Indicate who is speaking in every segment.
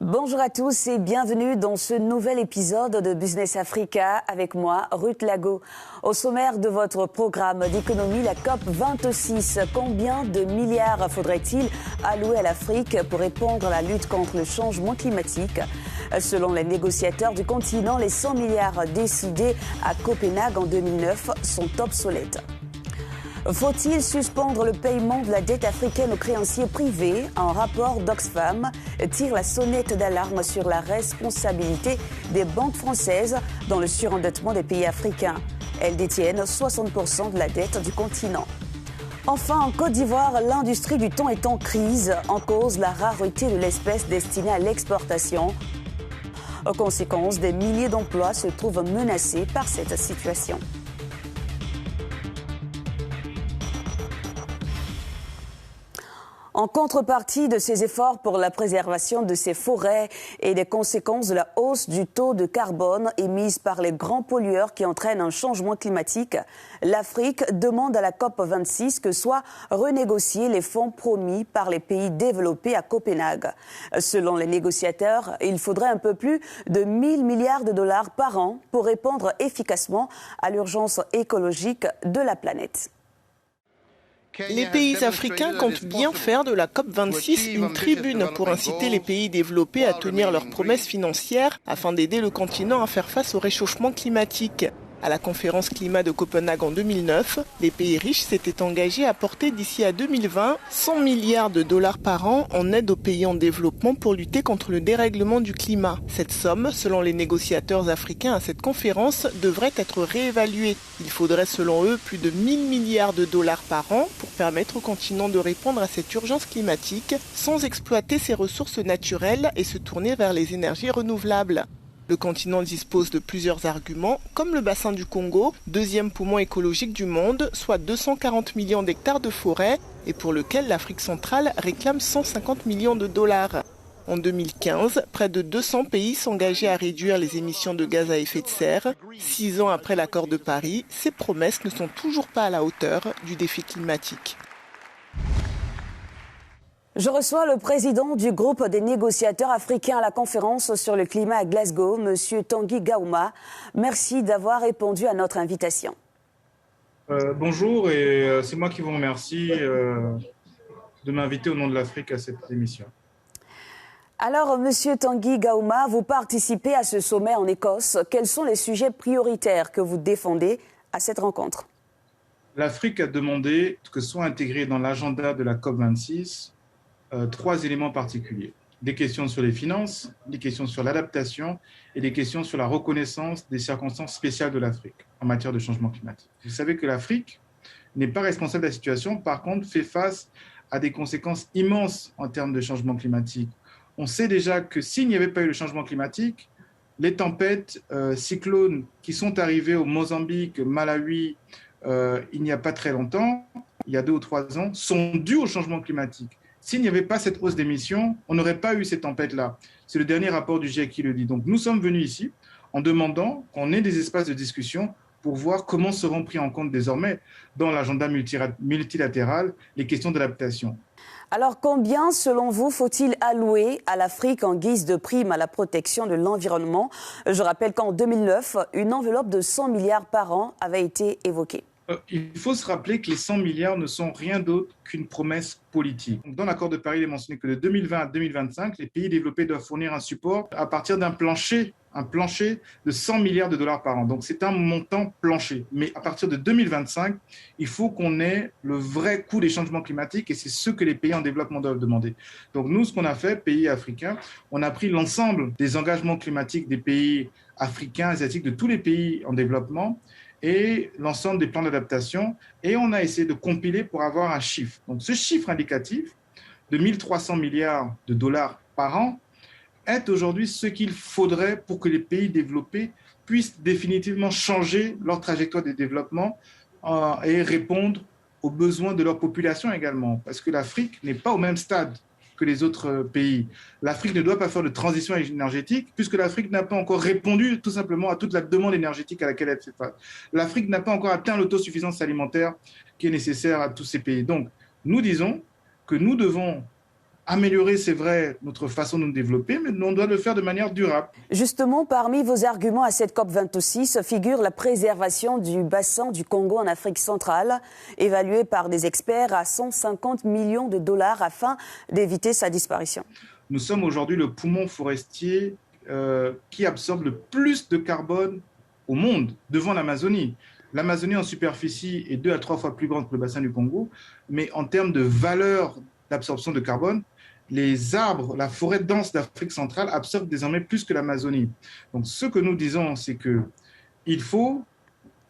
Speaker 1: Bonjour à tous et bienvenue dans ce nouvel épisode de Business Africa avec moi, Ruth Lago. Au sommaire de votre programme d'économie, la COP26. Combien de milliards faudrait-il allouer à l'Afrique pour répondre à la lutte contre le changement climatique ? Selon les négociateurs du continent, les 100 milliards décidés à Copenhague en 2009 sont obsolètes. Faut-il suspendre le paiement de la dette africaine aux créanciers privés ? Un rapport d'Oxfam tire la sonnette d'alarme sur la responsabilité des banques françaises dans le surendettement des pays africains. Elles détiennent 60% de la dette du continent. Enfin, en Côte d'Ivoire, l'industrie du thon est en crise, en cause la rareté de l'espèce destinée à l'exportation. En conséquence, des milliers d'emplois se trouvent menacés par cette situation. En contrepartie de ces efforts pour la préservation de ces forêts et des conséquences de la hausse du taux de carbone émise par les grands pollueurs qui entraînent un changement climatique, l'Afrique demande à la COP26 que soient renégociés les fonds promis par les pays développés à Copenhague. Selon les négociateurs, il faudrait un peu plus de 1 000 milliards de dollars par an pour répondre efficacement à l'urgence écologique de la planète.
Speaker 2: Les pays africains comptent bien faire de la COP26 une tribune pour inciter les pays développés à tenir leurs promesses financières afin d'aider le continent à faire face au réchauffement climatique. À la conférence climat de Copenhague en 2009, les pays riches s'étaient engagés à apporter d'ici à 2020 100 milliards de dollars par an en aide aux pays en développement pour lutter contre le dérèglement du climat. Cette somme, selon les négociateurs africains à cette conférence, devrait être réévaluée. Il faudrait selon eux plus de 1 000 milliards de dollars par an pour permettre au continent de répondre à cette urgence climatique sans exploiter ses ressources naturelles et se tourner vers les énergies renouvelables. Le continent dispose de plusieurs arguments, comme le bassin du Congo, deuxième poumon écologique du monde, soit 240 millions d'hectares de forêt, et pour lequel l'Afrique centrale réclame 150 millions de dollars. En 2015, près de 200 pays s'engageaient à réduire les émissions de gaz à effet de serre. 6 ans après l'accord de Paris, ces promesses ne sont toujours pas à la hauteur du défi climatique.
Speaker 1: Je reçois le président du groupe des négociateurs africains à la conférence sur le climat à Glasgow, M. Tanguy Gaouma. Merci d'avoir répondu à notre invitation.
Speaker 3: Bonjour, et c'est moi qui vous remercie de m'inviter au nom de l'Afrique à cette émission.
Speaker 1: Alors, M. Tanguy Gaouma, vous participez à ce sommet en Écosse. Quels sont les sujets prioritaires que vous défendez à cette rencontre ?
Speaker 3: L'Afrique a demandé que soient intégrés dans l'agenda de la COP26 3 éléments particuliers. Des questions sur les finances, des questions sur l'adaptation et des questions sur la reconnaissance des circonstances spéciales de l'Afrique en matière de changement climatique. Vous savez que l'Afrique n'est pas responsable de la situation, par contre fait face à des conséquences immenses en termes de changement climatique. On sait déjà que s'il n'y avait pas eu le changement climatique, les tempêtes, cyclones qui sont arrivés au Mozambique, Malawi, il n'y a pas très longtemps, il y a 2 ou 3 ans, sont dues au changement climatique. S'il n'y avait pas cette hausse d'émissions, on n'aurait pas eu ces tempêtes-là. C'est le dernier rapport du GIEC qui le dit. Donc nous sommes venus ici en demandant qu'on ait des espaces de discussion pour voir comment seront pris en compte désormais dans l'agenda multilatéral les questions d'adaptation.
Speaker 1: Alors combien, selon vous, faut-il allouer à l'Afrique en guise de prime à la protection de l'environnement ? Je rappelle qu'en 2009, une enveloppe de 100 milliards par an avait été évoquée.
Speaker 3: Il faut se rappeler que les 100 milliards ne sont rien d'autre qu'une promesse politique. Dans l'accord de Paris, il est mentionné que de 2020 à 2025, les pays développés doivent fournir un support à partir d'un plancher de 100 milliards de dollars par an. Donc c'est un montant plancher. Mais à partir de 2025, il faut qu'on ait le vrai coût des changements climatiques et c'est ce que les pays en développement doivent demander. Donc nous, ce qu'on a fait, pays africains, on a pris l'ensemble des engagements climatiques des pays africains, asiatiques, de tous les pays en développement et l'ensemble des plans d'adaptation, et on a essayé de compiler pour avoir un chiffre. Donc ce chiffre indicatif de 1 300 milliards de dollars par an est aujourd'hui ce qu'il faudrait pour que les pays développés puissent définitivement changer leur trajectoire de développement et répondre aux besoins de leur population également. Parce que l'Afrique n'est pas au même stade que les autres pays. L'Afrique ne doit pas faire de transition énergétique puisque l'Afrique n'a pas encore répondu tout simplement à toute la demande énergétique à laquelle elle fait face. L'Afrique n'a pas encore atteint l'autosuffisance alimentaire qui est nécessaire à tous ces pays. Donc, nous disons que nous devons améliorer, c'est vrai, notre façon de nous développer, mais on doit le faire de manière durable.
Speaker 1: Justement, parmi vos arguments à cette COP26 figure la préservation du bassin du Congo en Afrique centrale, évalué par des experts à 150 millions de dollars afin d'éviter sa disparition.
Speaker 3: Nous sommes aujourd'hui le poumon forestier qui absorbe le plus de carbone au monde, devant l'Amazonie. L'Amazonie en superficie est 2 à 3 fois plus grande que le bassin du Congo, mais en termes de valeur d'absorption de carbone, les arbres, la forêt dense d'Afrique centrale absorbent désormais plus que l'Amazonie. Donc ce que nous disons, c'est qu'il faut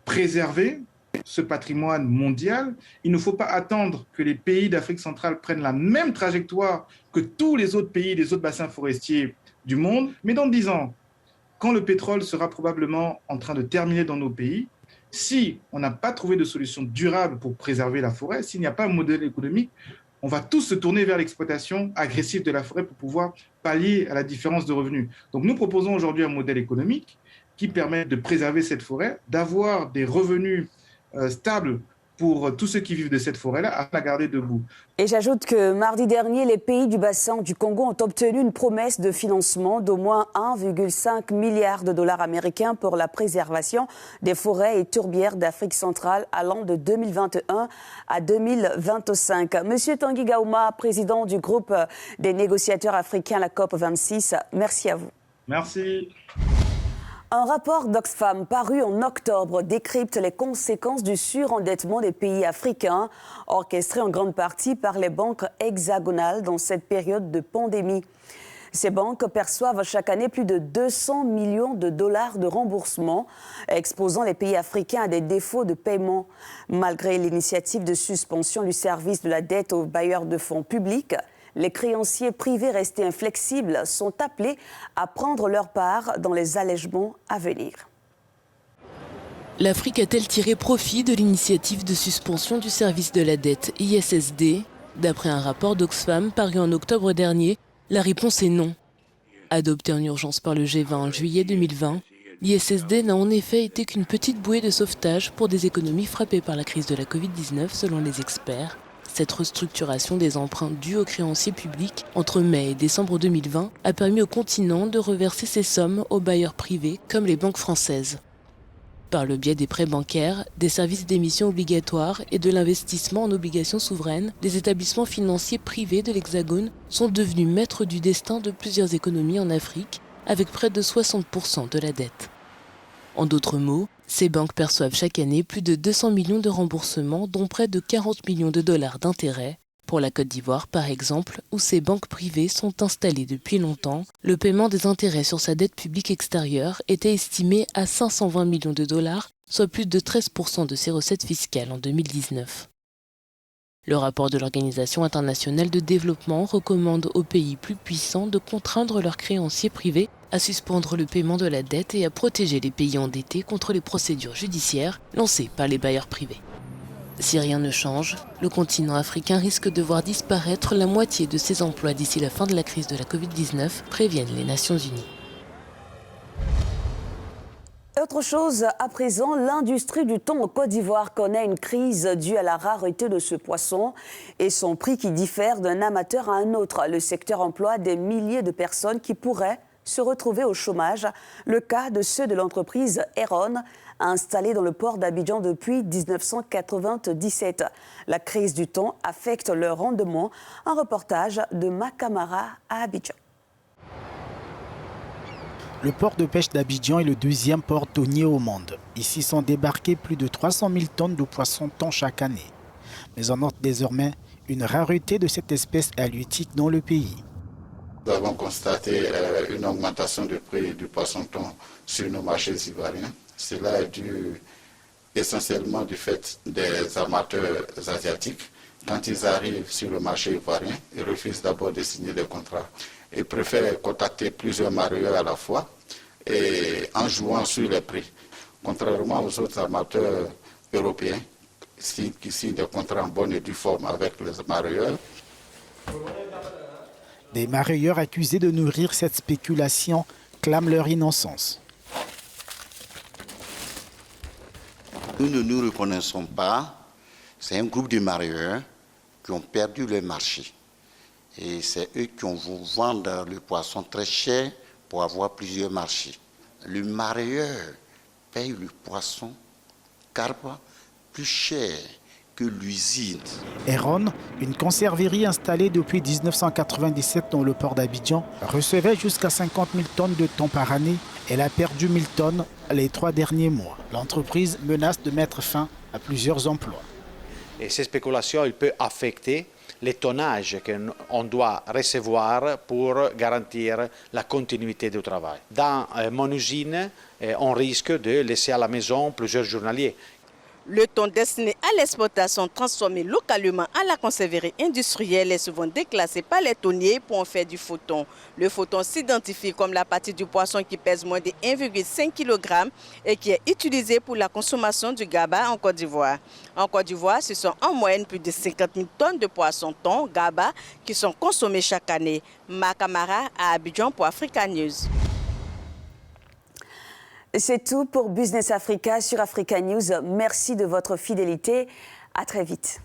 Speaker 3: préserver ce patrimoine mondial. Il ne faut pas attendre que les pays d'Afrique centrale prennent la même trajectoire que tous les autres pays, les autres bassins forestiers du monde. Mais dans 10 ans, quand le pétrole sera probablement en train de terminer dans nos pays, si on n'a pas trouvé de solution durable pour préserver la forêt, s'il n'y a pas un modèle économique, on va tous se tourner vers l'exploitation agressive de la forêt pour pouvoir pallier à la différence de revenus. Donc nous proposons aujourd'hui un modèle économique qui permet de préserver cette forêt, d'avoir des revenus stables pour tous ceux qui vivent de cette forêt-là, à la garder debout.
Speaker 1: Et j'ajoute que mardi dernier, les pays du bassin du Congo ont obtenu une promesse de financement d'au moins 1,5 milliard de dollars américains pour la préservation des forêts et tourbières d'Afrique centrale allant de 2021 à 2025. Monsieur Tanguy Gaouma, président du groupe des négociateurs africains, la COP26, merci à vous.
Speaker 3: Merci.
Speaker 1: Un rapport d'Oxfam paru en octobre décrypte les conséquences du surendettement des pays africains, orchestré en grande partie par les banques hexagonales dans cette période de pandémie. Ces banques perçoivent chaque année plus de 200 millions de dollars de remboursement, exposant les pays africains à des défauts de paiement. Malgré l'initiative de suspension du service de la dette aux bailleurs de fonds publics, les créanciers privés restés inflexibles sont appelés à prendre leur part dans les allègements à venir.
Speaker 4: L'Afrique a-t-elle tiré profit de l'initiative de suspension du service de la dette ISSD ? D'après un rapport d'Oxfam paru en octobre dernier, la réponse est non. Adopté en urgence par le G20 en juillet 2020, l'ISSD n'a en effet été qu'une petite bouée de sauvetage pour des économies frappées par la crise de la Covid-19 selon les experts. Cette restructuration des emprunts dus aux créanciers publics entre mai et décembre 2020 a permis au continent de reverser ces sommes aux bailleurs privés comme les banques françaises. Par le biais des prêts bancaires, des services d'émission obligatoires et de l'investissement en obligations souveraines, les établissements financiers privés de l'Hexagone sont devenus maîtres du destin de plusieurs économies en Afrique, avec près de 60% de la dette. En d'autres mots, ces banques perçoivent chaque année plus de 200 millions de remboursements, dont près de 40 millions de dollars d'intérêts. Pour la Côte d'Ivoire, par exemple, où ces banques privées sont installées depuis longtemps, le paiement des intérêts sur sa dette publique extérieure était estimé à 520 millions de dollars, soit plus de 13% de ses recettes fiscales en 2019. Le rapport de l'Organisation internationale de développement recommande aux pays plus puissants de contraindre leurs créanciers privés à suspendre le paiement de la dette et à protéger les pays endettés contre les procédures judiciaires lancées par les bailleurs privés. Si rien ne change, le continent africain risque de voir disparaître la moitié de ses emplois d'ici la fin de la crise de la Covid-19, préviennent les Nations Unies.
Speaker 1: Autre chose, à présent, l'industrie du thon en Côte d'Ivoire connaît une crise due à la rareté de ce poisson et son prix qui diffère d'un amateur à un autre. Le secteur emploie des milliers de personnes qui pourraient se retrouver au chômage. Le cas de ceux de l'entreprise Heron, installée dans le port d'Abidjan depuis 1997. La crise du thon affecte leur rendement. Un reportage de Makamara à Abidjan.
Speaker 5: Le port de pêche d'Abidjan est le deuxième port thonier au monde. Ici sont débarqués plus de 300 000 tonnes de poissons thon chaque année. Mais on note désormais une rareté de cette espèce halieutique dans le pays.
Speaker 6: Nous avons constaté une augmentation du prix du poisson thon sur nos marchés ivoiriens. Cela est dû essentiellement du fait des amateurs asiatiques. Quand ils arrivent sur le marché ivoirien, ils refusent d'abord de signer des contrats. Ils préfèrent contacter plusieurs mareyeurs à la fois et en jouant sur les prix. Contrairement aux autres amateurs européens qui signent des contrats en bonne et due forme avec les mareyeurs.
Speaker 5: Des mareyeurs accusés de nourrir cette spéculation clament leur innocence.
Speaker 7: Nous ne nous reconnaissons pas. C'est un groupe de mareyeurs qui ont perdu le marché. Et c'est eux qui vont vendre le poisson très cher pour avoir plusieurs marchés. Le mareyeur paye le poisson carpe plus cher que l'usine.
Speaker 5: Héron, une conserverie installée depuis 1997 dans le port d'Abidjan, recevait jusqu'à 50 000 tonnes de thon par année. Elle a perdu 1000 tonnes les 3 derniers mois. L'entreprise menace de mettre fin à plusieurs emplois.
Speaker 8: Et ces spéculations, ils peuvent affecter les tonnages qu'on doit recevoir pour garantir la continuité du travail. Dans mon usine, on risque de laisser à la maison plusieurs journaliers.
Speaker 9: Le thon destiné à l'exportation transformé localement à la conserverie industrielle est souvent déclassé par les thoniers pour en faire du faux thon. Le faux thon s'identifie comme la partie du poisson qui pèse moins de 1,5 kg et qui est utilisée pour la consommation du GABA en Côte d'Ivoire. En Côte d'Ivoire, ce sont en moyenne plus de 50 000 tonnes de poissons thon GABA qui sont consommées chaque année. Makamara à Abidjan pour Africa News.
Speaker 1: C'est tout pour Business Africa sur Africa News. Merci de votre fidélité. À très vite.